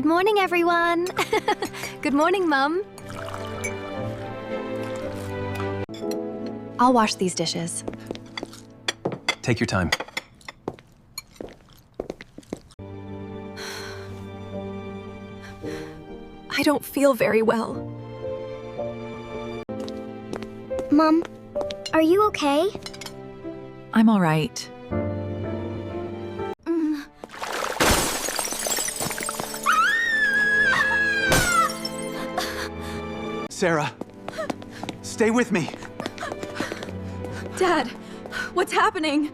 Good morning, everyone. Good morning, Mum. I'll wash these dishes. Take your time. I don't feel very well. Mom, are you okay? I'm all right. Sarah, stay with me. Dad, what's happening?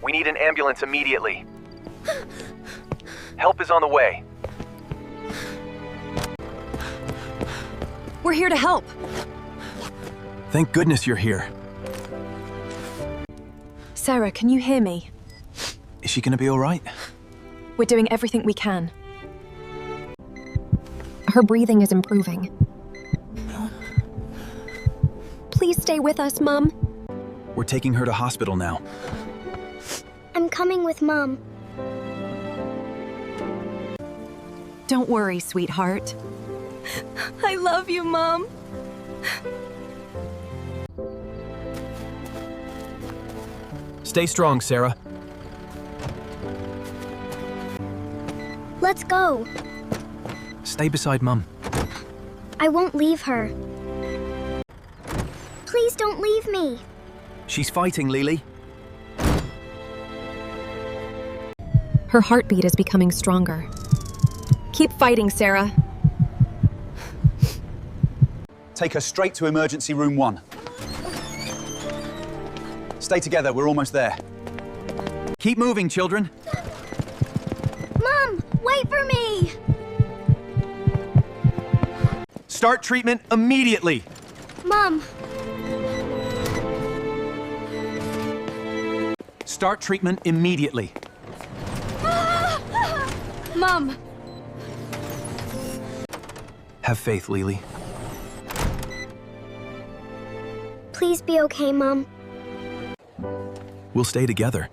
We need an ambulance immediately. Help is on the way. We're here to help. Thank goodness you're here. Sarah, can you hear me? Is she gonna be all right? We're doing everything we can. Her breathing is improving. Please stay with us, Mom. We're taking her to hospital now. I'm coming with Mom. Don't worry, sweetheart. I love you, Mom. Stay strong, Sarah. Let's go. Stay beside Mum. I won't leave her. Please don't leave me. She's fighting, Lili. Her heartbeat is becoming stronger. Keep fighting, Sarah. Take her straight to emergency room 1. Stay together, we're almost there. Keep moving, children. Mom, wait for me. Start treatment immediately. Mom, Start treatment immediately. Mom! Have faith, Lili. please be okay, Mom. We'll stay together.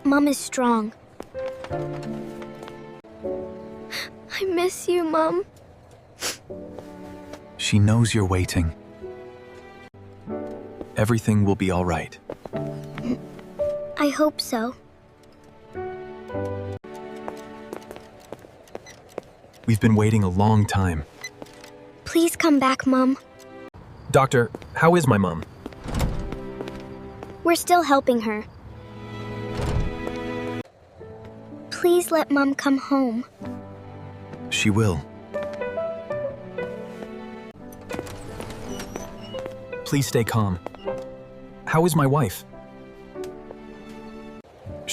Mom is strong. I miss you, Mom. She knows you're waiting. Everything will be all right. I hope so. We've been waiting a long time. Please come back, Mom. Doctor, how is my mom? We're still helping her. Please let Mom come home. She will. Please stay calm. How is my wife?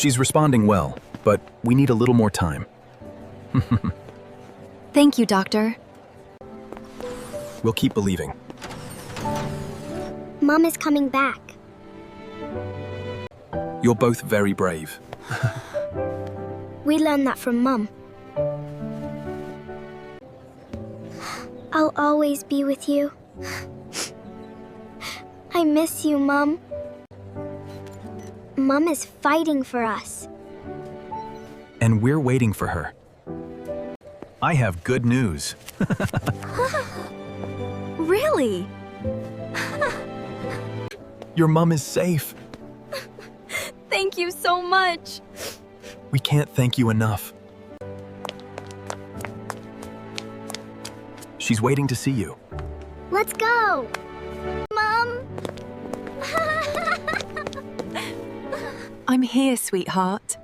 She's responding well, but we need a little more time. Thank you, Doctor. We'll keep believing. Mom is coming back. You're both very brave. We learned that from Mom. I'll always be with you. I miss you, Mom. Mom is fighting for us. And we're waiting for her. I have good news. Really? Your mom is safe. Thank you so much. We can't thank you enough. She's waiting to see you. Let's go! Mom! I'm here, sweetheart.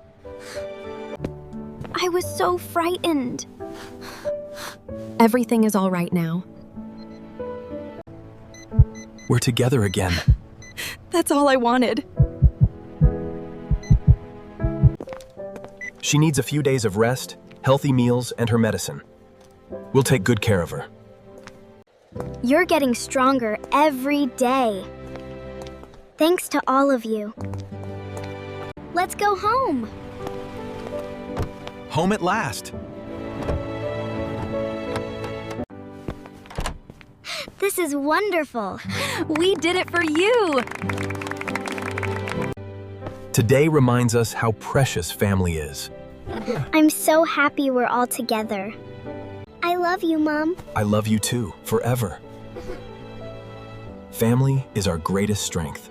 I was so frightened. Everything is all right now. We're together again. That's all I wanted. She needs a few days of rest, healthy meals, and her medicine. We'll take good care of her. You're getting stronger every day. Thanks to all of you. Let's go home. Home at last. This is wonderful. We did it for you! Today reminds us how precious family is. I'm so happy we're all together. I love you, Mom. I love you too, forever. Family is our greatest strength.